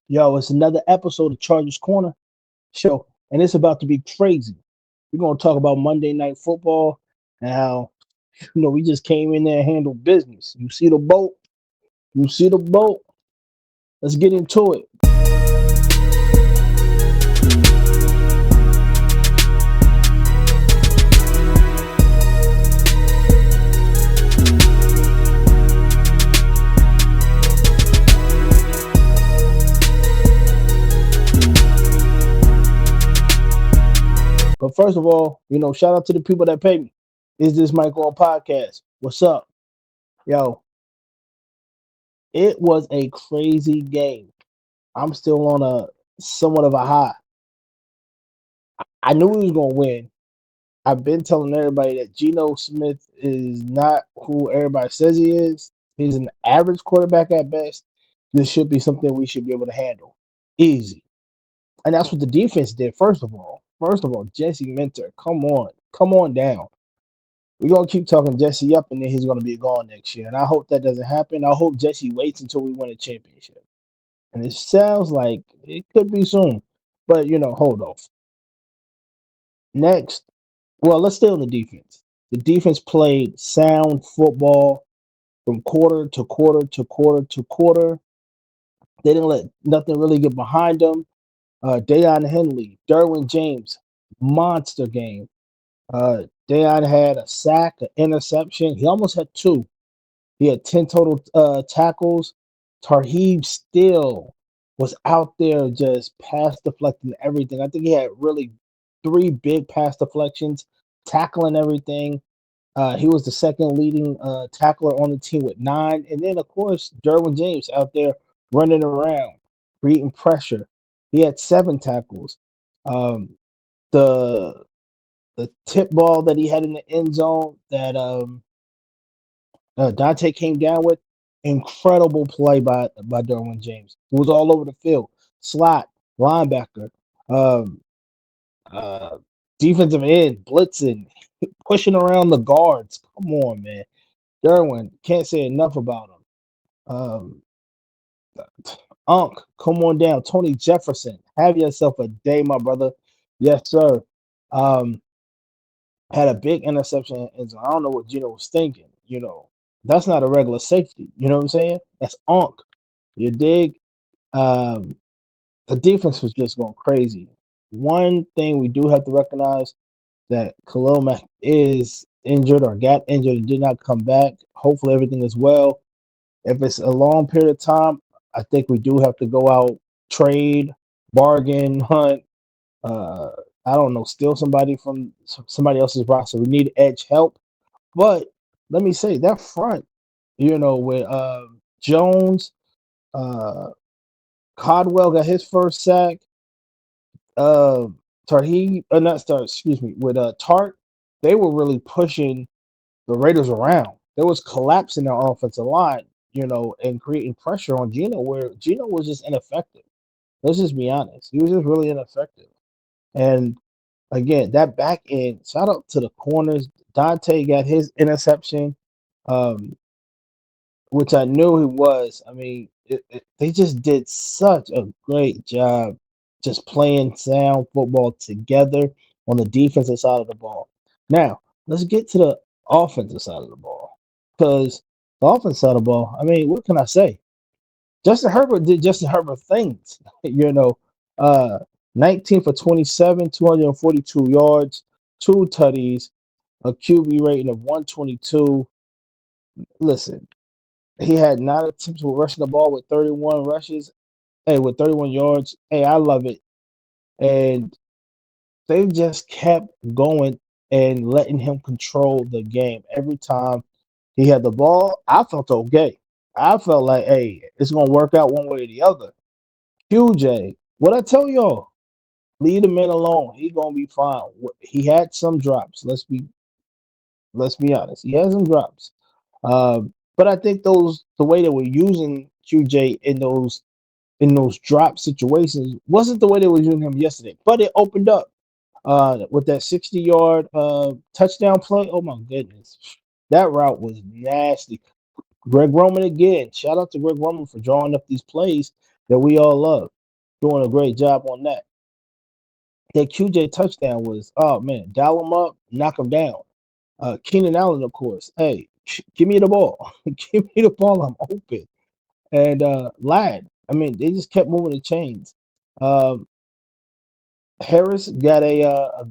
Yo, it's another episode of Chargers Corner show, and it's about to be crazy. We're gonna talk about Monday Night Football and how we just came in there and handled business. You see the boat? You see the boat? Let's get into it. But first of all, shout out to the people that pay me. Is this Michael on podcast? What's up? Yo, it was a crazy game. I'm still on a somewhat of a high. I knew he was gonna win. I've been telling everybody that Geno Smith is not who everybody says he is. He's an average quarterback at best. This should be something we should be able to handle. Easy. And that's what the defense did, first of all. Jesse Minter, come on. Come on down. We're going to keep talking Jesse up, and then he's going to be gone next year. And I hope that doesn't happen. I hope Jesse waits until we win a championship. And it sounds like it could be soon. But, hold off. Next, well, let's stay on the defense. The defense played sound football from quarter to quarter to quarter to quarter. They didn't let nothing really get behind them. Deion Henley, Derwin James, monster game. Deion had a sack, an interception. He almost had two. He had 10 total tackles. Tarheeb still was out there just pass deflecting everything. I think he had really three big pass deflections, tackling everything. He was the second leading tackler on the team with 9. And then, of course, Derwin James out there running around, creating pressure. He had 7 tackles. The tip ball that he had in the end zone that Dante came down with, incredible play by Derwin James. He was all over the field. Slot, linebacker, um, uh, defensive end, blitzing, pushing around the guards. Come on, man. Derwin, can't say enough about him. Unc, come on down. Tony Jefferson, have yourself a day, my brother. Yes, sir. Um, had a big interception, and I don't know what Gino was thinking. That's not a regular safety. You know what I'm saying? That's Unc. You dig? Um, the defense was just going crazy. One thing we do have to recognize that Khalil Mack is injured or got injured and did not come back. Hopefully everything is well. If it's a long period of time, I think we do have to go out, trade, bargain, hunt. I don't know, steal somebody from somebody else's roster. We need edge help. But let me say that front, with Jones, uh, Codwell got his first sack. Tarheeb, not Star, excuse me, with Tart, they were really pushing the Raiders around. There was collapsing their offensive line, and creating pressure on Geno, where Geno was just ineffective. Let's just be honest. He was just really ineffective. And again, that back end, shout out to the corners. Dante got his interception, um, which I knew he was. I mean, they just did such a great job just playing sound football together on the defensive side of the ball. Now, let's get to the offensive side of the ball. Because the offensive side of the ball, I mean, what can I say? Justin Herbert did Justin Herbert things. 19 for 27, 242 yards, 2 tutties, a QB rating of 122. Listen, he had 9 attempts with rushing the ball with 31 rushes. Hey, with 31 yards. Hey, I love it. And they just kept going and letting him control the game. Every time he had the ball, I felt okay. I felt like, hey, it's going to work out one way or the other. QJ, what I tell y'all, leave the man alone. He going to be fine. He had some drops. Let's be honest. He had some drops. But I think the way that we're using QJ in those drop situations wasn't the way they were using him yesterday. But it opened up with that 60-yard touchdown play. Oh my goodness, that route was nasty. Greg Roman again. Shout out to Greg Roman for drawing up these plays. that we all love. Doing a great job on that. That QJ touchdown was, oh man, dial him up, knock him down. Keenan Allen, of course. Hey, give me the ball. Give me the ball. I'm open. And Lad, I mean, they just kept moving the chains. Um, Harris got a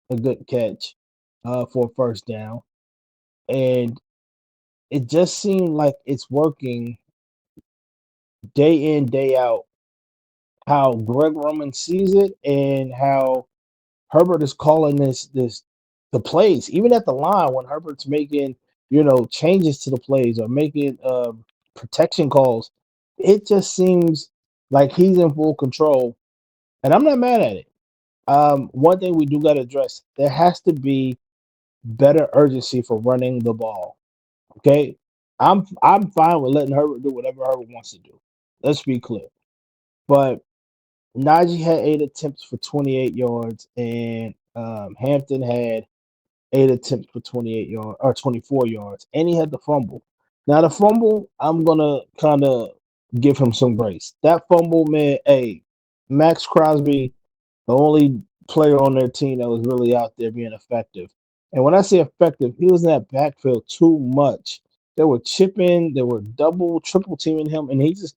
good catch for a first down, and it just seemed like it's working day in day out. How Greg Roman sees it and how Herbert is calling this the plays, even at the line when Herbert's making changes to the plays or making protection calls. It just seems like he's in full control, and I'm not mad at it. One thing we do got to address: there has to be better urgency for running the ball. Okay, I'm fine with letting Herbert do whatever Herbert wants to do. Let's be clear, but Najee had 8 attempts for 28 yards, and Hampton had 8 attempts for 28 yards or 24 yards, and he had the fumble. Now the fumble, I'm gonna kind of give him some grace. That fumble, man. Hey, Max Crosby, the only player on their team that was really out there being effective. And when I say effective, he was in that backfield too much. They were chipping, they were double, triple teaming him, and he's just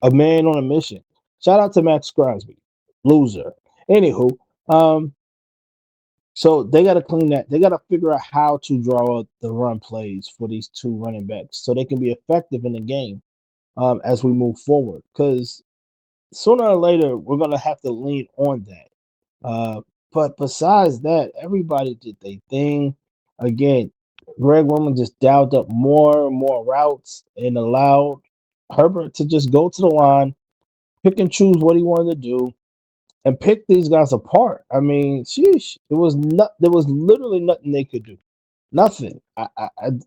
a man on a mission. Shout out to Max Crosby, loser. Anywho, um, so they got to clean that. They got to figure out how to draw up the run plays for these two running backs so they can be effective in the game as we move forward. Because sooner or later, we're going to have to lean on that. But besides that, everybody did their thing. Again, Greg Roman just dialed up more and more routes and allowed Herbert to just go to the line, pick and choose what he wanted to do, and pick these guys apart. I mean, sheesh, there was literally nothing they could do. Nothing. I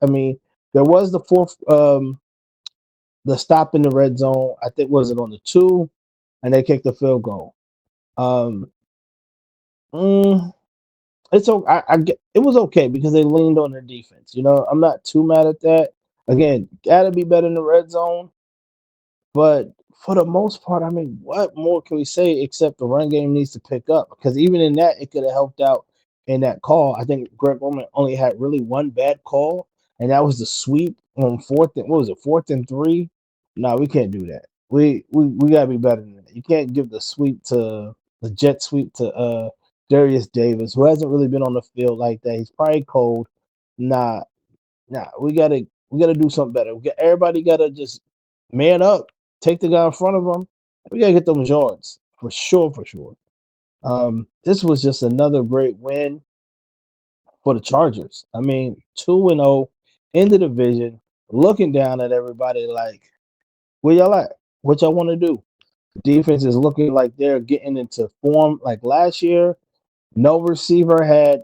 mean, there was the stop in the red zone. I think was it on the 2, and they kicked the field goal. Um, mm, I get it was okay because they leaned on their defense. I'm not too mad at that. Again, gotta be better in the red zone. But for the most part, I mean, what more can we say except the run game needs to pick up? Because even in that, it could have helped out in that call. I think Greg Roman only had really one bad call, and that was the sweep on fourth and 3? No, we can't do that. We gotta be better than that. You can't give the jet sweep to Darius Davis, who hasn't really been on the field like that. He's probably cold. Nah, nah, we gotta do something better. Everybody gotta just man up, take the guy in front of them. We gotta get those yards for sure, for sure. This was just another great win for the Chargers. I mean, 2-0 in the division, looking down at everybody like, where y'all at? What y'all want to do? Defense is looking like they're getting into form like last year. No receiver had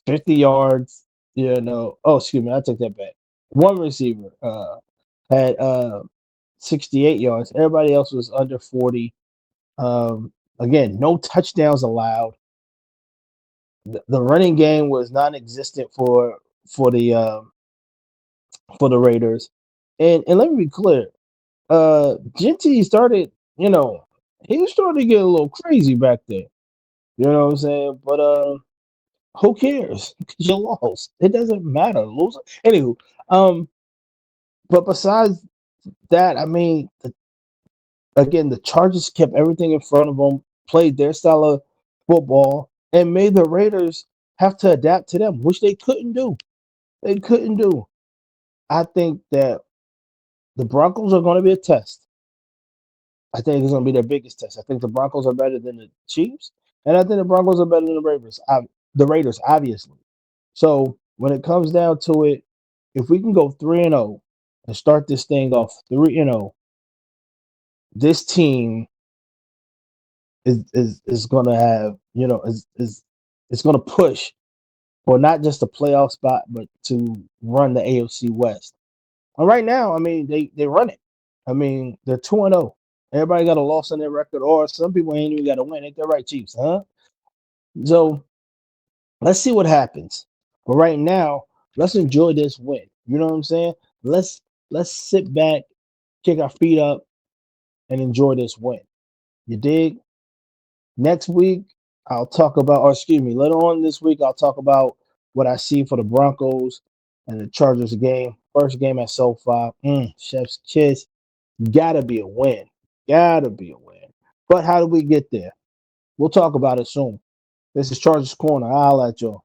50 yards. Oh, excuse me, I take that back. One receiver had 68 yards. Everybody else was under 40. Again, no touchdowns allowed. The running game was non-existent for the uh, for the Raiders. And let me be clear. Genty started, he started to get a little crazy back there. You know what I'm saying? But who cares? Because you lost. It doesn't matter. Loser. Anywho, um, but besides that, I mean, again, the Chargers kept everything in front of them, played their style of football, and made the Raiders have to adapt to them, which they couldn't do. They couldn't do. I think that the Broncos are going to be a test. I think it's going to be their biggest test. I think the Broncos are better than the Chiefs, and I think the Broncos are better than the Raiders. The Raiders, obviously. So when it comes down to it, if we can go 3-0 and start this thing off 3-0, this team is going to have is going to push for not just a playoff spot, but to run the AFC West. And right now, I mean, they run it. I mean, they're 2-0. Everybody got a loss on their record, or some people ain't even got a win. Ain't that right, Chiefs? Huh? So let's see what happens. But right now, let's enjoy this win. You know what I'm saying? Let's sit back kick our feet up, and enjoy this win. You dig? Next week, I'll talk about, or excuse me, later on this week, I'll talk about what I see for the Broncos and the Chargers game. First game at SoFi. Chef's kiss. Gotta be a win. Gotta be a win. But how do we get there? We'll talk about it soon. This is Chargers Corner. I'll at y'all.